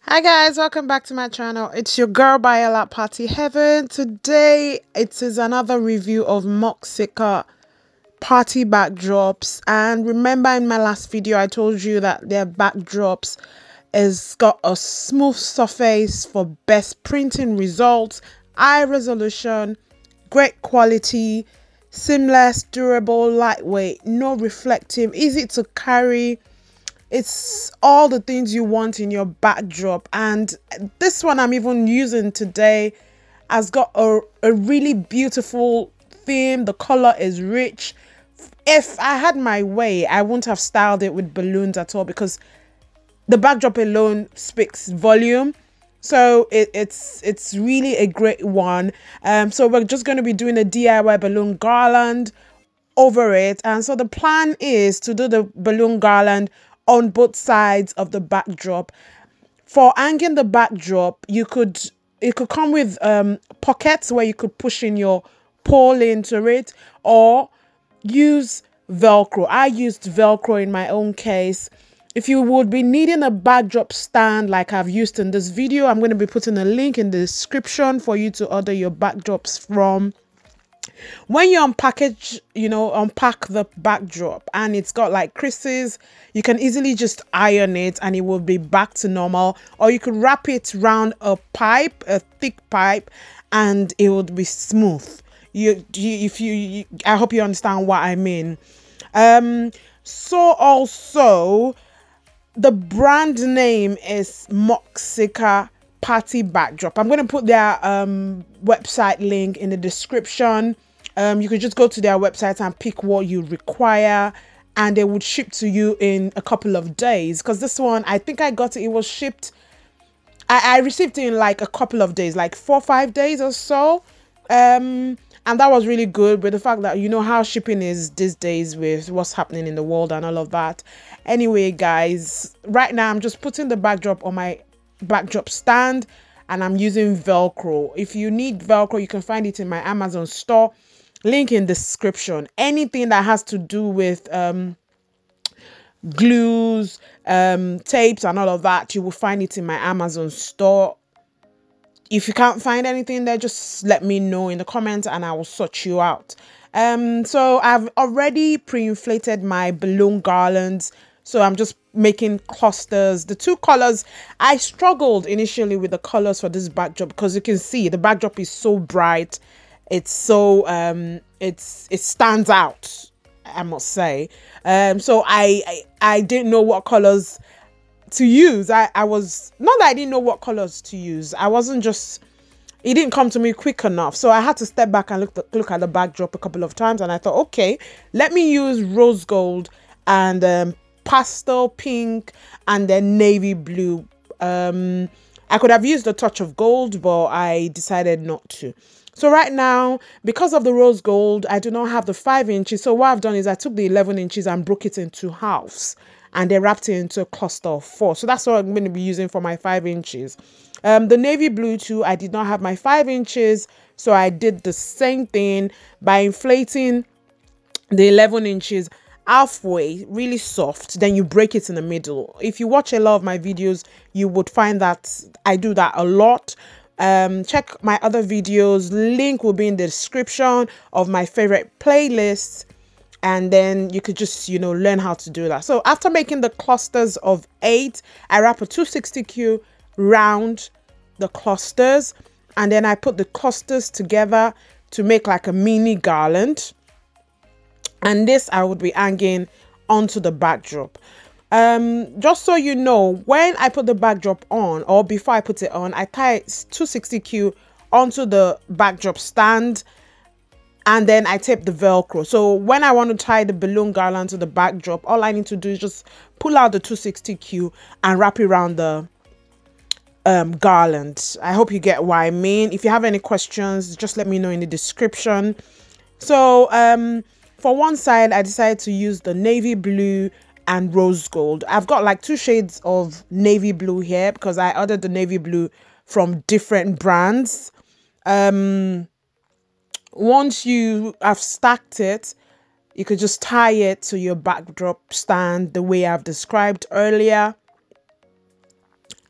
Hi guys, welcome back to my channel. It's your girl Bayala Party Heaven. Today it is another review of Mocsicka party backdrops. And remember in my last video I told you that their backdrops is got a smooth surface for best printing results, high resolution, great quality, seamless, durable, lightweight, no reflective, easy to carry. It's all the things you want in your backdrop. And this one I'm even using today has got a really beautiful theme. The color is rich. If I had my way, I wouldn't have styled it with balloons at all because the backdrop alone speaks volume. So it's really a great one. So we're just going to be doing a DIY balloon garland over it. And so the plan is to do the balloon garland on both sides of the backdrop. For hanging the backdrop, it could come with pockets where you could push in your pole into it, or use Velcro. I used Velcro in my own case. If you would be needing a backdrop stand like I've used in this video, I'm going to be putting a link in the description for you to order your backdrops from. When you unpack the backdrop and it's got like creases, you can easily just iron it and it will be back to normal. Or you could wrap it around a pipe, a thick pipe, and it would be smooth. I hope you understand what I mean. So also the brand name is MocsickaParty backdrop. I'm going to put their website link in the description. You could just go to their website and pick what you require, and they would ship to you in a couple of days. Because this one, I think I got it, it was shipped, I received it in like a couple of days, like 4 or 5 days or so. And that was really good, with the fact that you know how shipping is these days with what's happening in the world and all of that. Anyway guys, right now I'm just putting the backdrop on my backdrop stand and I'm using Velcro. If you need Velcro, you can find it in my Amazon store, link in the description. Anything that has to do with glues, tapes and all of that, you will find it in my Amazon store. If you can't find anything there, just let me know in the comments and I will sort you out. So I've already pre-inflated my balloon garlands. So I'm just making clusters. The two colors, I struggled initially with the colors for this backdrop because you can see the backdrop is so bright. It's so it stands out, I must say. So I didn't know what colors to use. I was not that I didn't know what colors to use. I wasn't just, it didn't come to me quick enough. So I had to step back and look at the backdrop a couple of times, and I thought, okay, let me use rose gold and pastel pink and then navy blue. I could have used a touch of gold, but I decided not to. So right now, because of the rose gold, I do not have the 5 inches. So what I've done is I took the 11 inches and broke it into halves, and they wrapped it into a cluster of 4. So that's what I'm going to be using for my 5 inches. The navy blue too, I did not have my 5 inches. So I did the same thing by inflating the 11 inches halfway, really soft, then you break it in the middle. If you watch a lot of my videos, you would find that I do that a lot. Check my other videos, link will be in the description of my favorite playlists, and then you could just learn how to do that. So after making the clusters of 8, I wrap a 260Q round the clusters, and then I put the clusters together to make like a mini garland. And this I would be hanging onto the backdrop. Just so you know, when I put the backdrop on, or before I put it on, I tie 260Q onto the backdrop stand, and then I tape the Velcro. So when I want to tie the balloon garland to the backdrop, all I need to do is just pull out the 260Q and wrap it around the garland. I hope you get what I mean. If you have any questions, just let me know in the description. So for one side, I decided to use the navy blue and rose gold. I've got like 2 shades of navy blue here because I ordered the navy blue from different brands. Once you have stacked it, you could just tie it to your backdrop stand the way I've described earlier.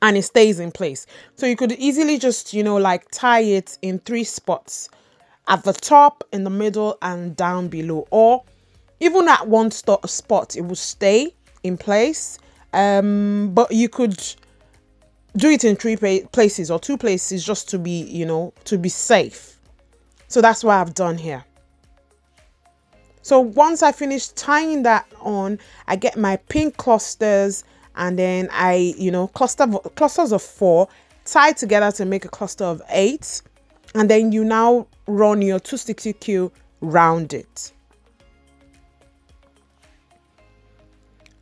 and it stays in place. So you could easily just, you know, like tie it in 3 spots, at the top, in the middle, and down below, or even at one spot it will stay in place. But you could do it in 3 places or 2 places, just to be, you know, to be safe. So that's what I've done here. So once I finish tying that on, I get my pink clusters, and then I, you know, clusters of 4 tied together to make a cluster of 8. And then you now run your 260Q round it.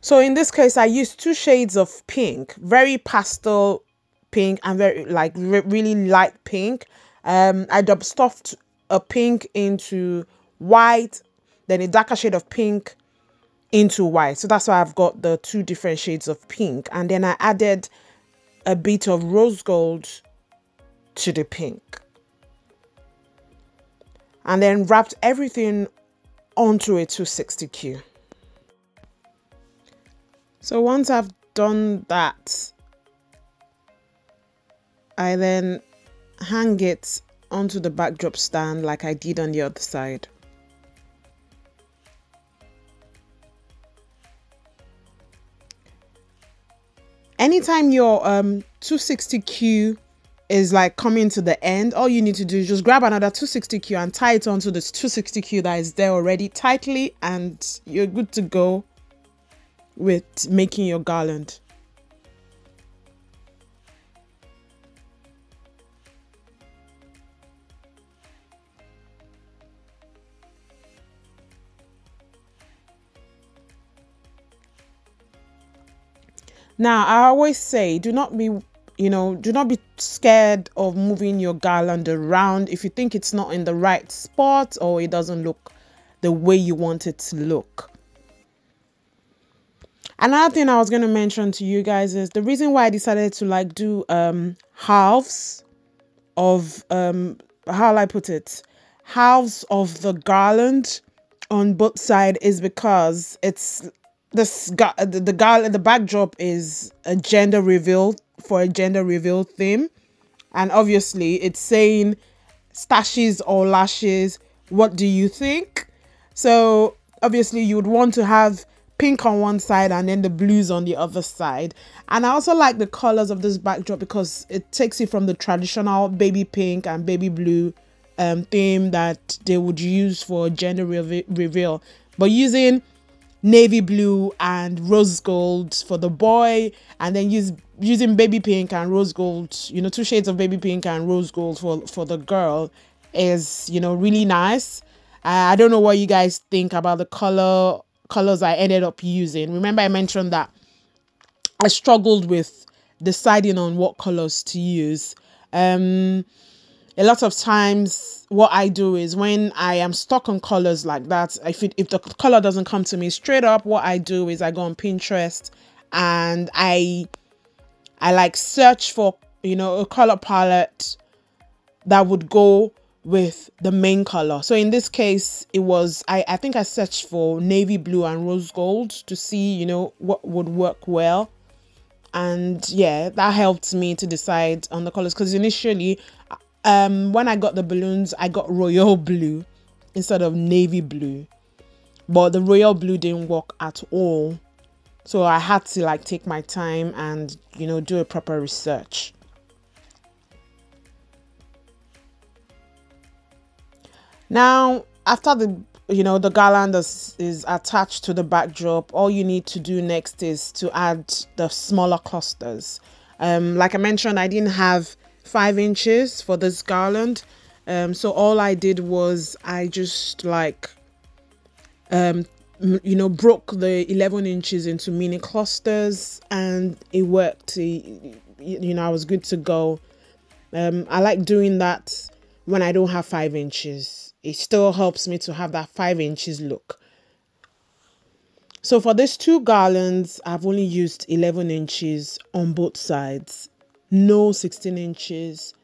So in this case, I used 2 shades of pink, very pastel pink and very like really light pink. I double stuffed a pink into white, then a darker shade of pink into white. So that's why I've got the 2 different shades of pink. And then I added a bit of rose gold to the pink, and then wrapped everything onto a 260Q. So once I've done that, I then hang it onto the backdrop stand like I did on the other side. Anytime your 260Q is like coming to the end, all you need to do is just grab another 260Q and tie it onto this 260Q that is there already tightly, and you're good to go with making your garland. Now, I always say, do not be scared of moving your garland around if you think it's not in the right spot or it doesn't look the way you want it to look. Another thing I was going to mention to you guys is the reason why I decided to like do halves of halves of the garland on both sides is because it's the backdrop is a gender reveal, for a gender reveal theme, and obviously it's saying stashes or lashes, what do you think? So obviously you would want to have pink on one side and then the blues on the other side. And I also like the colors of this backdrop because it takes it from the traditional baby pink and baby blue theme that they would use for gender reveal, but using navy blue and rose gold for the boy, and then using baby pink and rose gold, you know, 2 shades of baby pink and rose gold for the girl is, you know, really nice. I don't know what you guys think about the colors I ended up using. Remember I mentioned that I struggled with deciding on what colors to use. A lot of times what I do is when I am stuck on colors like that, if the color doesn't come to me straight up, what I do is I go on Pinterest and I like search for, you know, a color palette that would go with the main color. So in this case, it was, I think I searched for navy blue and rose gold to see, you know, what would work well. And yeah, that helped me to decide on the colors, because initially when I got the balloons, I got royal blue instead of navy blue, but the royal blue didn't work at all. So I had to like take my time and, you know, do a proper research. Now, after the garland is attached to the backdrop, all you need to do next is to add the smaller clusters. Like I mentioned, I didn't have 5 inches for this garland. So all I did was I just like, broke the 11 inches into mini clusters, and it worked. I was good to go. I like doing that when I don't have 5 inches. It still helps me to have that 5 inches look. So for these 2 garlands, I've only used 11 inches on both sides. No 16 inches,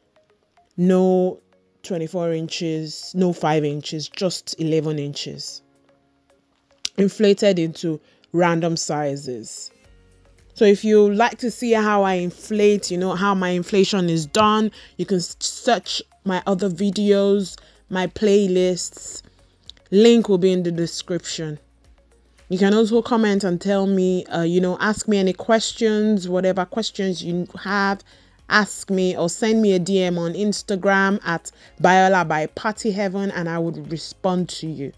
no 24 inches, no 5 inches, just 11 inches. Inflated into random sizes. So if you like to see how I inflate, you know, how my inflation is done, you can search my other videos, my playlists. Link will be in the description. You can also comment and tell me, you know, ask me any questions, whatever questions you have, ask me or send me a DM on Instagram at Biola by Party Heaven, and I would respond to you.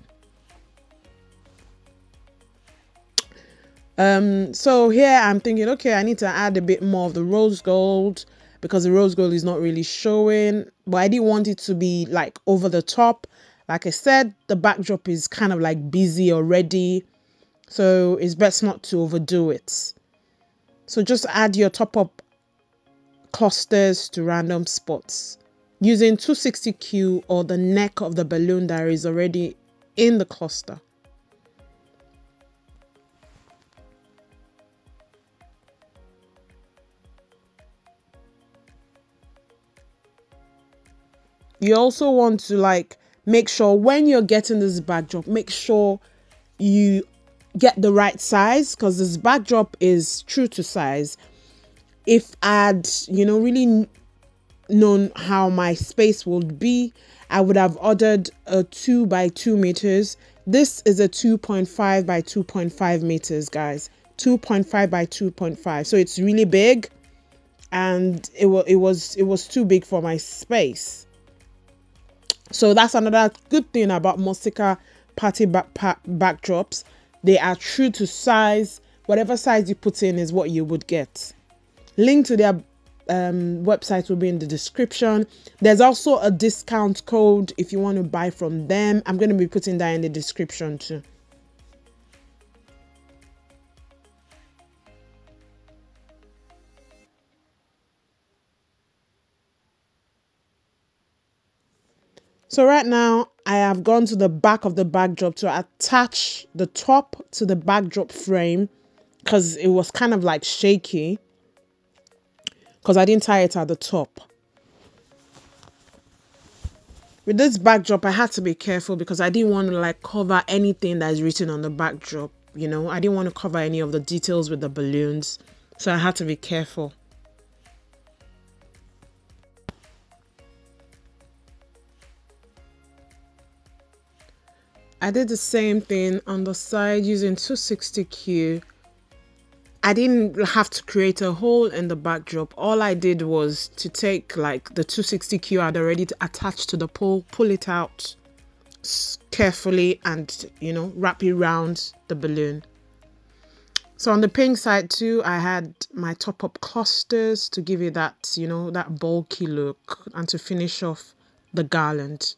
So here I'm thinking, okay, I need to add a bit more of the rose gold because the rose gold is not really showing, but I didn't want it to be like over the top. Like I said, the backdrop is kind of like busy already, so it's best not to overdo it. So just add your top up clusters to random spots using 260Q or the neck of the balloon that is already in the cluster. You also want to like make sure when you're getting this backdrop, make sure you get the right size, because this backdrop is true to size. If I'd, you know, really known how my space would be, I would have ordered a 2 by 2 meters. This is a 2.5 by 2.5 meters, guys. 2.5 by 2.5. So it's really big, and it was too big for my space. So that's another good thing about Mocsicka Party backdrops. They are true to size. Whatever size you put in is what you would get. Link to their website will be in the description. There's also a discount code if you want to buy from them. I'm going to be putting that in the description too. So right now I have gone to the back of the backdrop to attach the top to the backdrop frame, because it was kind of like shaky because I didn't tie it at the top. With this backdrop, I had to be careful because I didn't want to like cover anything that is written on the backdrop. You know, I didn't want to cover any of the details with the balloons. So I had to be careful. I did the same thing on the side using 260Q. I didn't have to create a hole in the backdrop. All I did was to take like the 260Q I had already attached to the pole, pull it out carefully, and, you know, wrap it around the balloon. So on the pink side too, I had my top up clusters to give it that, you know, that bulky look, and to finish off the garland.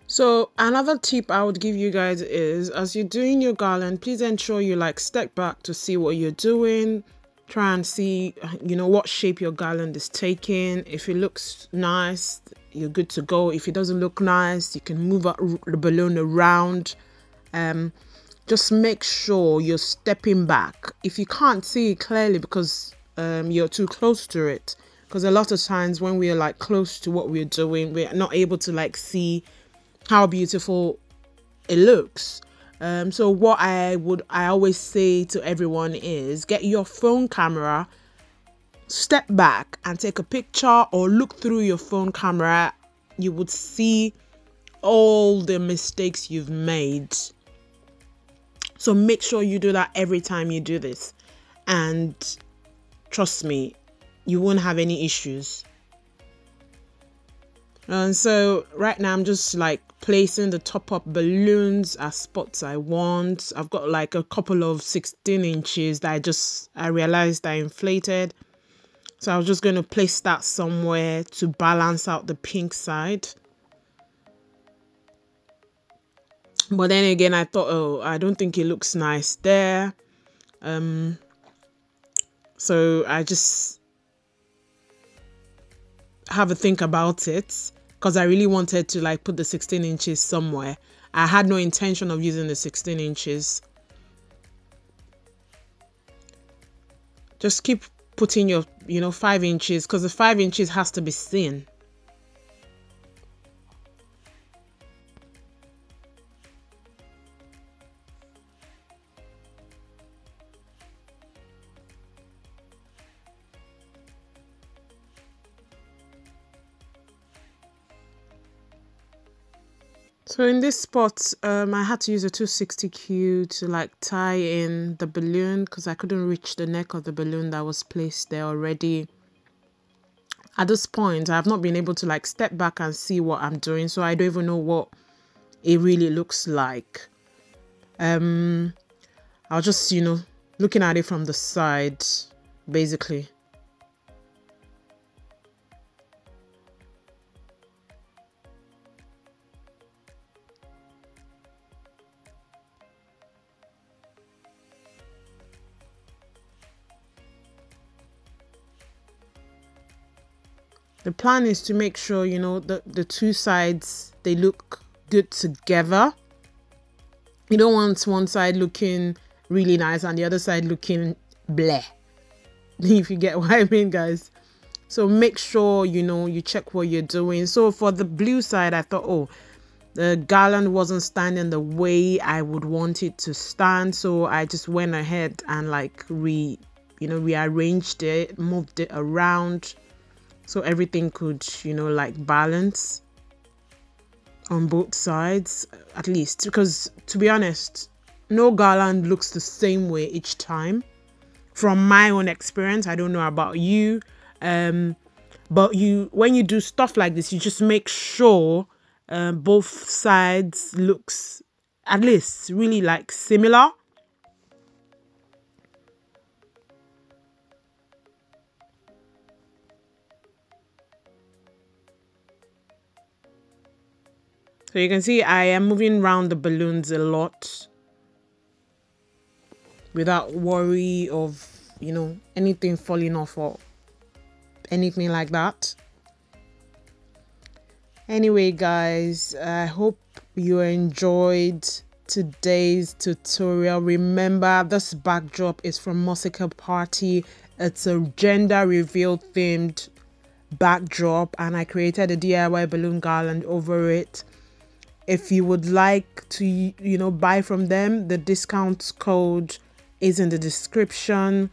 So another tip I would give you guys is, as you're doing your garland, please ensure you like step back to see what you're doing. Try and see, you know, what shape your garland is taking. If it looks nice, you're good to go. If it doesn't look nice, you can move the balloon around. Just make sure you're stepping back. If you can't see it clearly because you're too close to it, because a lot of times when we're like close to what we're doing, we're not able to like see how beautiful it looks. So what I always say to everyone is, get your phone camera, step back and take a picture, or look through your phone camera. You would see all the mistakes you've made. So make sure you do that every time you do this, and trust me, you won't have any issues. And so right now I'm just like placing the top up balloons as spots I want. I've got like a couple of 16 inches that I realized I inflated. So I was just going to place that somewhere to balance out the pink side. But then again, I thought, oh, I don't think it looks nice there. So I just have a think about it, because I really wanted to like put the 16 inches somewhere. I had no intention of using the 16 inches. Just keep putting your, 5 inches, because the 5 inches has to be seen. So in this spot, I had to use a 260Q to like tie in the balloon because I couldn't reach the neck of the balloon that was placed there already. At this point, I have not been able to like step back and see what I'm doing, so I don't even know what it really looks like. I was just, looking at it from the side, basically. The plan is to make sure, the two sides, they look good together. You don't want one side looking really nice and the other side looking bleh. If you get what I mean, guys. So make sure, you check what you're doing. So for the blue side, I thought, oh, the garland wasn't standing the way I would want it to stand. So I just went ahead and like rearranged it, moved it around so everything could, like balance on both sides, at least. Because to be honest, no garland looks the same way each time. From my own experience, I don't know about you. But when you do stuff like this, you just make sure both sides looks at least really like similar. So you can see I am moving around the balloons a lot without worry of, anything falling off or anything like that. Anyway, guys, I hope you enjoyed today's tutorial. Remember, this backdrop is from MocsickaParty. It's a gender reveal themed backdrop, and I created a DIY balloon garland over it. If you would like to, buy from them, the discount code is in the description.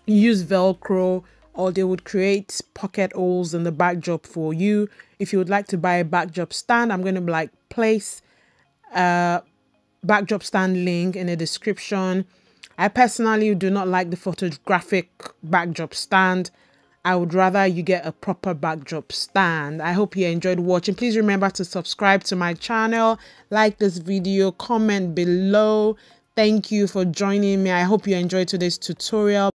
Use Velcro, or they would create pocket holes in the backdrop for you. If you would like to buy a backdrop stand, I'm going to like place a backdrop stand link in the description. I personally do not like the photographic backdrop stand. I would rather you get a proper backdrop stand. I hope you enjoyed watching. Please remember to subscribe to my channel, like this video, comment below. Thank you for joining me. I hope you enjoyed today's tutorial.